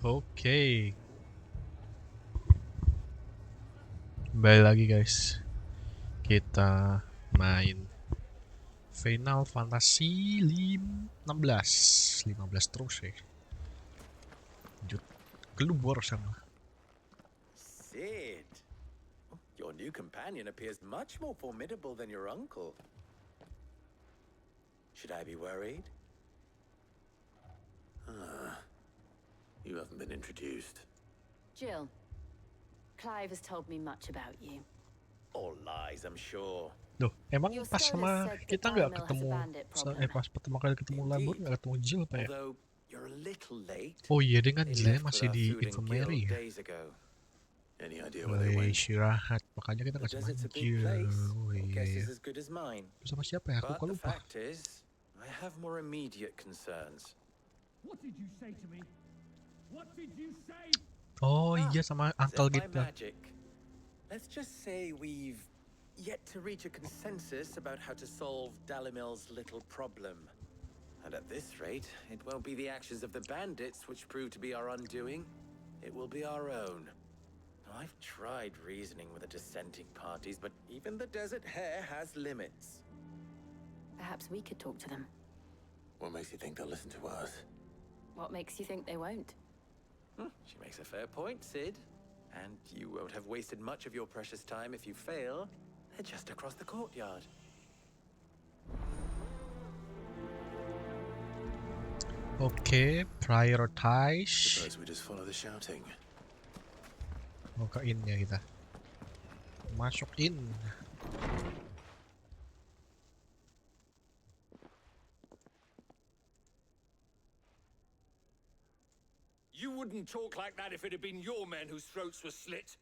Oke, kembali lagi guys. Kita main Final Fantasy 15 terus ya. Lanjut keluar sama. Sid, your new companion appears much more formidable than your uncle. Should I be worried? You haven't been introduced. Jill, Clive has told me much about you. All lies, I'm sure. Loh, emang Your pas scholars sama said that kita nggak Dalamil has a ketemu bandit problem. pas pertama kali ketemu Labor Indeed. nggak ketemu Jill apa ya? Although you're a little late. Oh iya, dengan They Jill left masih with our di food and infirmary guild ya. days ago. Any idea where they went? Istirahat, makanya kita The nggak sama desert's a big Jill. place. Oh Your iya guess ya. is as good as mine. Sama siapa ya? Aku But kok the lupa. fact is, I have more immediate concerns. What did you say to me? What did you say? Oh iya, sama uncle Said by kita. magic. Let's just say we've yet to reach a consensus about how to solve Dalimil's little problem. And at this rate, it won't be the actions of the bandits which prove to be our undoing. It will be our own. I've tried reasoning with the dissenting parties, but even the Desert Hare has limits. Perhaps we could talk to them. What makes you think they'll listen to us? What makes you think they won't? She makes a fair point, Sid. And you won't have wasted much of your precious time if you fail. They're just across the courtyard. Oke, prioritize. Suppose we just follow the shouting. Mau ke in-nya kita. Masuk in. You wouldn't talk like that if it had been your men whose throats were slit.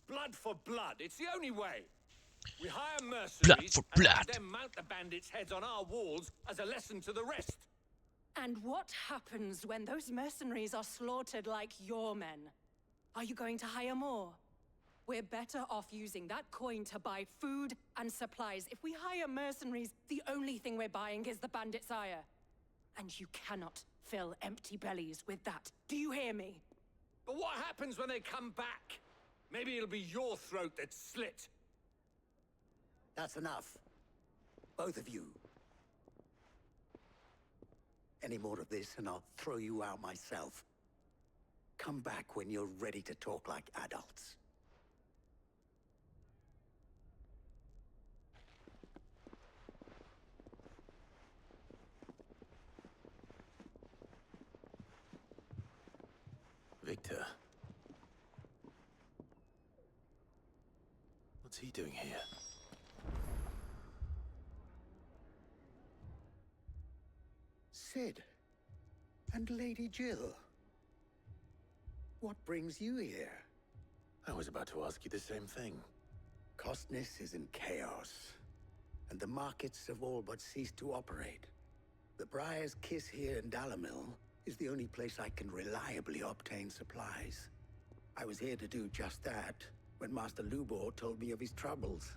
Blood for blood, it's the only way. We hire mercenaries for and blood. then mount the bandits' heads on our walls as a lesson to the rest. And what happens when those mercenaries are slaughtered like your men? Are you going to hire more? We're better off using that coin to buy food and supplies. If we hire mercenaries, the only thing we're buying is the bandits' ire. And you cannot fill empty bellies with that. Do you hear me? But what happens when they come back? Maybe it'll be your throat that's slit. That's enough. Both of you. Any more of this and I'll throw you out myself. Come back when you're ready to talk like adults. Victor. What's he doing here? Sid. And Lady Jill. What brings you here? I was about to ask you the same thing. Costness is in chaos, and the markets have all but ceased to operate. The Briar's Kiss here in Dalamil is the only place I can reliably obtain supplies. I was here to do just that when Master Lubor told me of his troubles.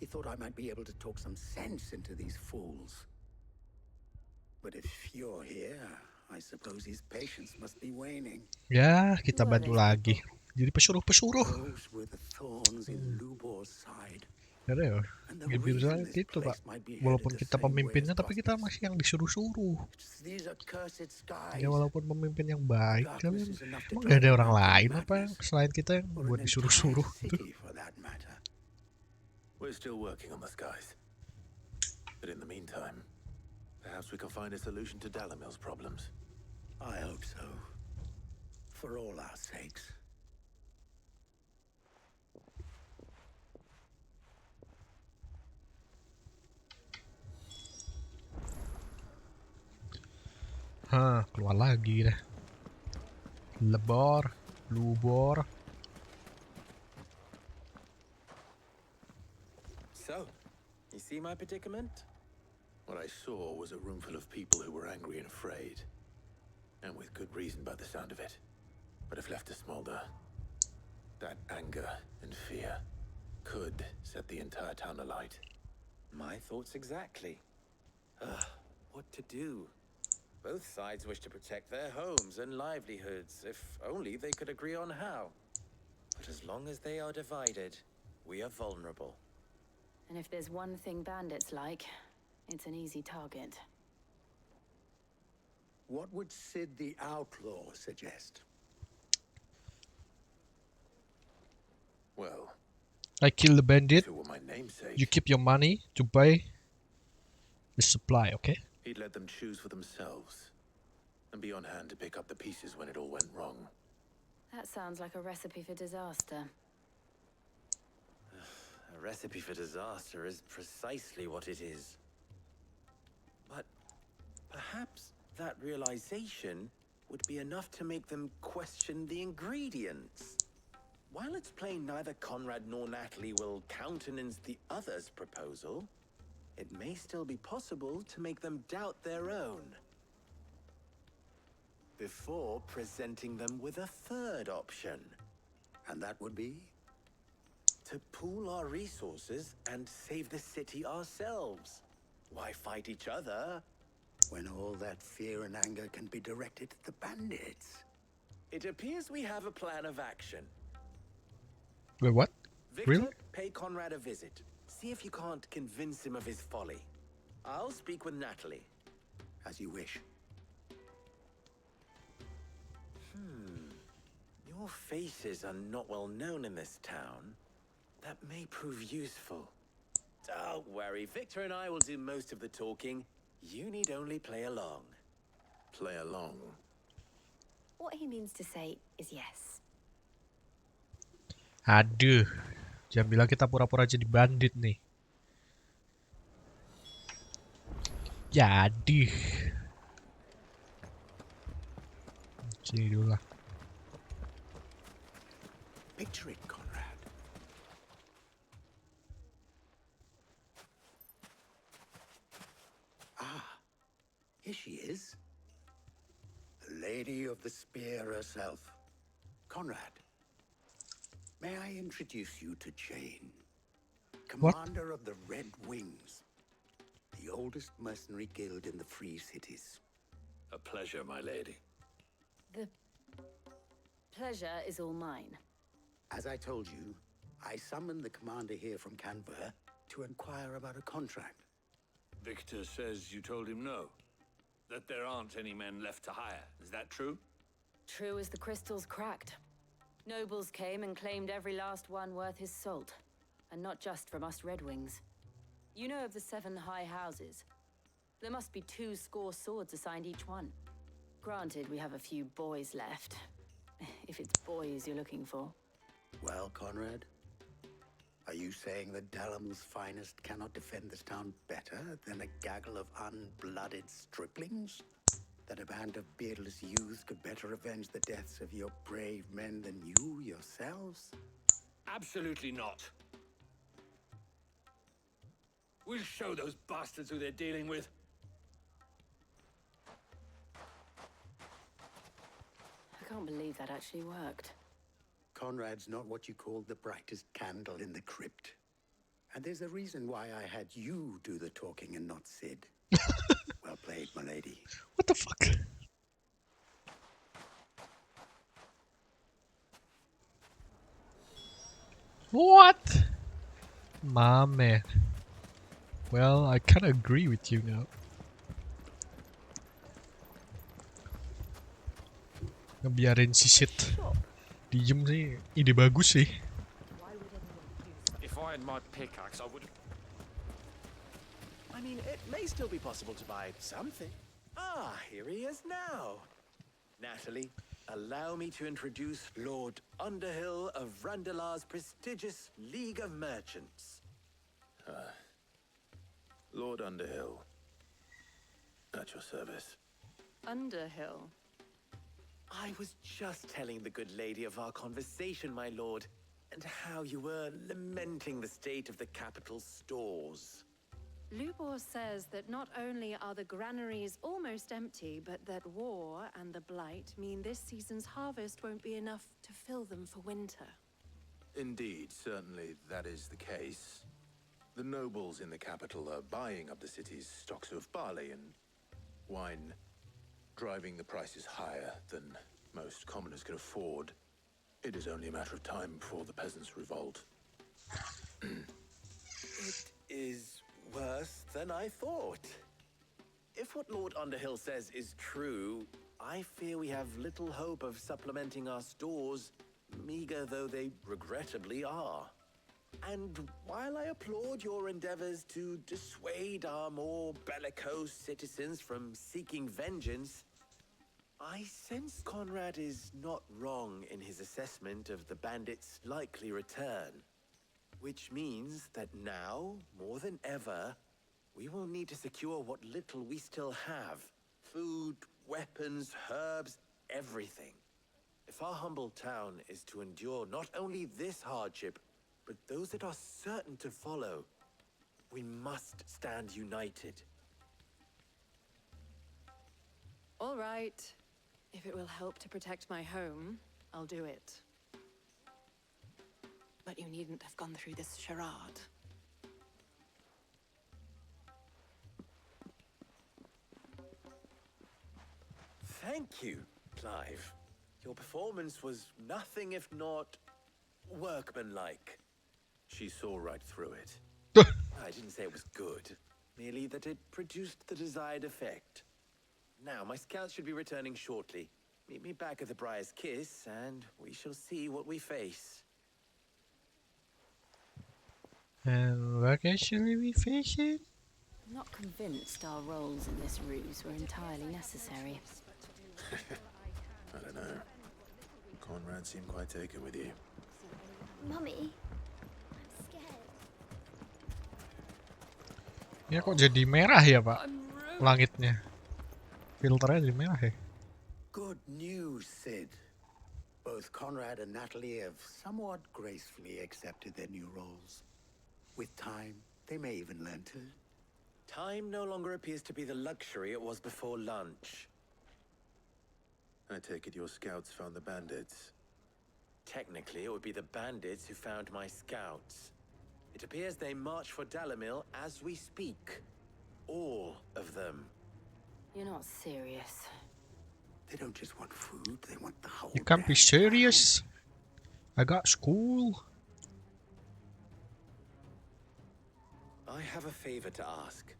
He thought I might be able to talk some sense into these fools. But if you're here, I suppose his patience must be waning. Ya, kita bantu lagi. Jadi pesuruh-pesuruh. Those were the thorns in Lubor's side. Ada ya. Biasa gitu Pak. Walaupun kita pemimpinnya, tapi kita masih yang disuruh-suruh. Ya walaupun pemimpin yang baik, kan emang gak ada orang lain apa selain kita yang buat disuruh-suruh gitu. We're still working on the skies. But in the meantime, perhaps we can find a solution to Dalamil's problems. I hope so. For all our sakes. Keluar lagi dah. Lubor. So, you see my predicament? What I saw was a room full of people who were angry and afraid. And with good reason by the sound of it. But if left to smolder, that anger and fear could set the entire town alight. My thoughts exactly. What to do? Both sides wish to protect their homes and livelihoods, if only they could agree on how. But as long as they are divided, we are vulnerable. And if there's one thing bandits like, it's an easy target. What would Sid the Outlaw suggest? Well, I kill the bandit. if it were my namesake, You keep your money to buy the supply, okay? he'd let them choose for themselves, and be on hand to pick up the pieces when it all went wrong. That sounds like a recipe for disaster. A recipe for disaster is precisely what it is. But perhaps that realization would be enough to make them question the ingredients. While it's plain neither Conrad nor Natalie will countenance the other's proposal, it may still be possible to make them doubt their own. Before presenting them with a third option. And that would be? To pool our resources and save the city ourselves. Why fight each other? When all that fear and anger can be directed at the bandits. It appears we have a plan of action. Wait, what? Victor, Really? pay Conrad a visit. See if you can't convince him of his folly. I'll speak with Natalie. As you wish. Your faces are not well known in this town. That may prove useful. Don't worry, Victor and I will do most of the talking. You need only play along. Play along? What he means to say is yes. Aduh. Jangan bilang kita pura-pura jadi bandit nih. Jadi. Sini dulu lah. Picture it, Conrad. Ah, here she is. The Lady of the Spear herself. Conrad, may I introduce you to Jane, commander of the Red Wings, the oldest mercenary guild in the Free Cities. A pleasure, my lady. The pleasure is all mine. As I told you, I summoned the commander here from Canberra to inquire about a contract. Victor says you told him no. That there aren't any men left to hire. Is that true? True as the crystals cracked. Nobles came and claimed every last one worth his salt. And not just from us Red Wings. You know of the 7 high houses. There must be 2 swords assigned each one. Granted, we have a few boys left. If it's boys you're looking for. Well, Conrad, are you saying that Dalamil's finest cannot defend this town better than a gaggle of unblooded striplings? That a band of beardless youths could better avenge the deaths of your brave men than you yourselves? Absolutely not. We'll show those bastards who they're dealing with. I can't believe that actually worked. Conrad's not what you call the brightest candle in the crypt. And there's a reason why I had you do the talking and not Sid. Well played, my lady. What the fuck? What? My man. Well, I kinda agree with you now. Ngebiarin si Sid diem sih, ide bagus sih. If I had my pickaxe, I would have... I mean, it may still be possible to buy something. Ah, here he is now. Natalie, allow me to introduce Lord Underhill of Randalar's prestigious League of Merchants. Lord Underhill. At your service. Underhill. I was just telling the good lady of our conversation, my lord, and how you were lamenting the state of the capital's stores. Lubor says that not only are the granaries almost empty, but that war and the Blight mean this season's harvest won't be enough to fill them for winter. Indeed, certainly that is the case. The nobles in the capital are buying up the city's stocks of barley and wine. driving the prices higher than most commoners can afford. It is only a matter of time before the peasants revolt. It is worse than I thought. If what Lord Underhill says is true, I fear we have little hope of supplementing our stores, meager though they regrettably are. And while I applaud your endeavors to dissuade our more bellicose citizens from seeking vengeance, I sense Conrad is not wrong in his assessment of the bandits' likely return. Which means that now, more than ever, we will need to secure what little we still have. Food, weapons, herbs, everything. If our humble town is to endure not only this hardship, but those that are certain to follow, we must stand united. All right. If it will help to protect my home, I'll do it. But you needn't have gone through this charade. Thank you, Clive. Your performance was nothing if not workmanlike. She saw right through it. I didn't say it was good, merely that it produced the desired effect. Now, my scouts should be returning shortly. Meet me back at the Briar's Kiss, and we shall see what we face. And what actually we facing? I'm not convinced our roles in this ruse were entirely necessary. I don't know. Conrad seemed quite taken with you. Mummy, I'm scared. Ya kok jadi merah ya Pak langitnya? Filternya jadi merah ya? Good news, Sid. Both Conrad and Natalie have somewhat gracefully accepted their new roles. With time, they may even learn to. Time no longer appears to be the luxury it was before lunch. I take it your scouts found the bandits. Technically, it would be the bandits who found my scouts. It appears they march for Dalimil as we speak. All of them. You're not serious. They don't just want food, they want the whole You can't be damn serious. I got school. I have a favor to ask.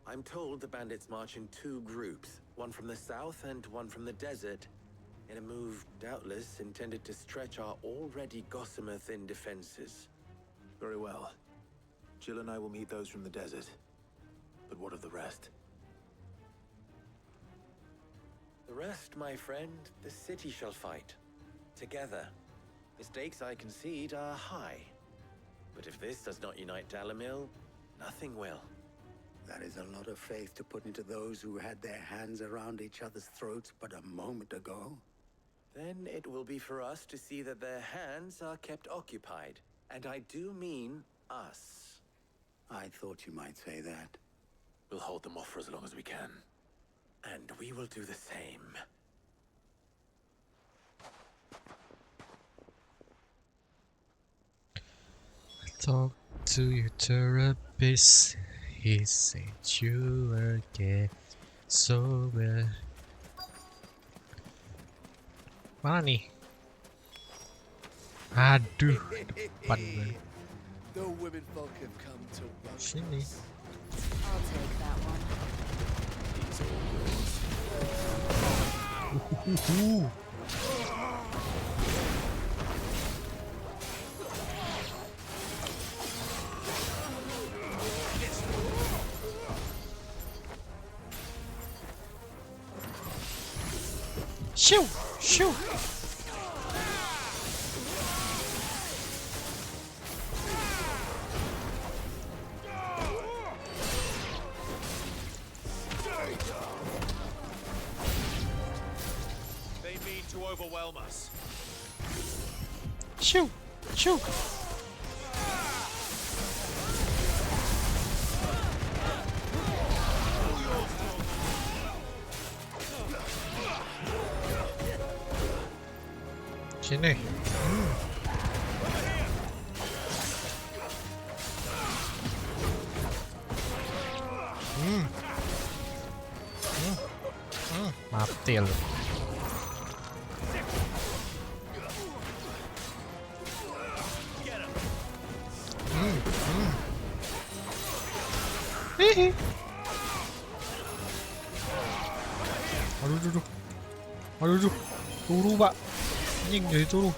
I'm told the bandits march in two groups, one from the south and one from the desert, in a move doubtless intended to stretch our already gossamer-thin defenses. Very well. Jill and I will meet those from the desert. But what of the rest? The rest, my friend, the city shall fight. Together. The stakes, I concede, are high. But if this does not unite Dalimil, nothing will. That is a lot of faith to put into those who had their hands around each other's throats but a moment ago. Then it will be for us to see that their hands are kept occupied. And I do mean us. I thought you might say that. We'll hold them off for as long as we can. And we will do the same. Talk to your therapist. He said you will get sober. Mana nih? Aduh, depan gue. The women folk have come to welcome Sini. us. I'll take that one. He's all yours. Shoo, shoo. They mean to overwhelm us. Shoo, shoo. Sini. Mati. mati lu. Hihi. Aduh, turu pak, anjing jadi turu.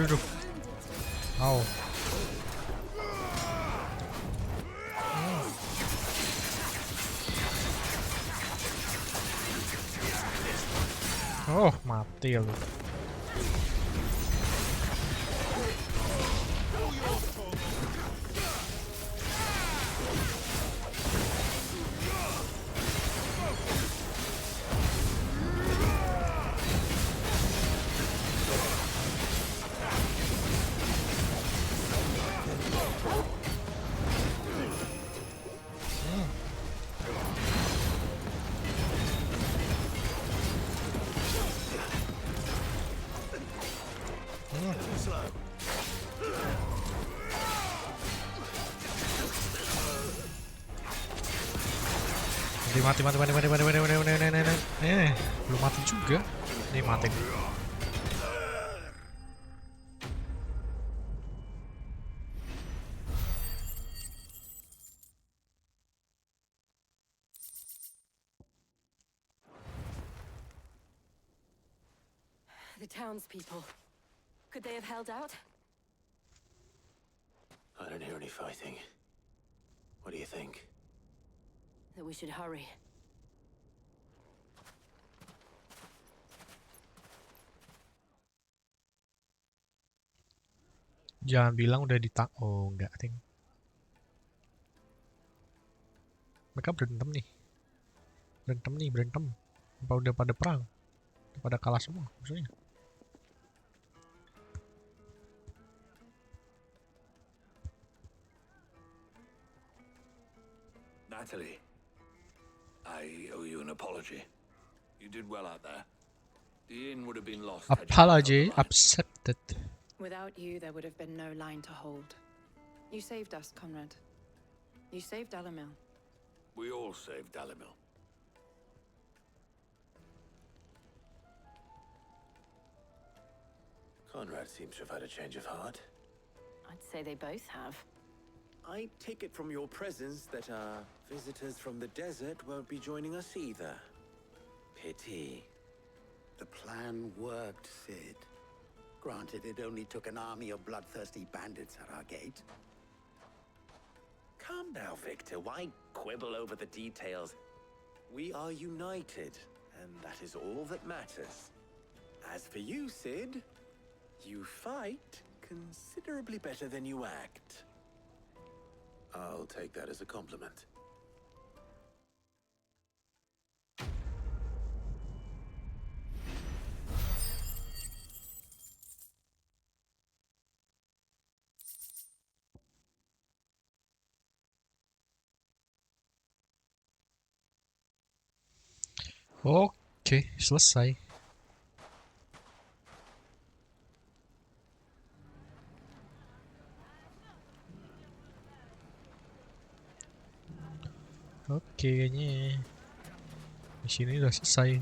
Aduh. Au. Oh, mati lu. Mati. Belum mati juga. Nih mati. The townspeople. Could they have held out? I don't hear any fighting. What do you think? That we should hurry. Jangan bilang udah oh enggak, ting. Mereka berantem. Apa udah pada perang? Udah pada kalah semua maksudnya. Natalie, I owe you an apology. You did well out there. The inn would have been lost. Apology accepted. Without you, there would have been no line to hold. You saved us, Conrad. You saved Dalimil. We all saved Dalimil. Conrad seems to have had a change of heart. I'd say they both have. I take it from your presence that our visitors from the desert won't be joining us either. Pity. The plan worked, Sid. Granted, it only took an army of bloodthirsty bandits at our gate. Calm now, Victor. Why quibble over the details? We are united, and that is all that matters. As for you, Sid, you fight considerably better than you act. I'll take that as a compliment. Oke, selesai. Oke, kayaknya di sini udah selesai.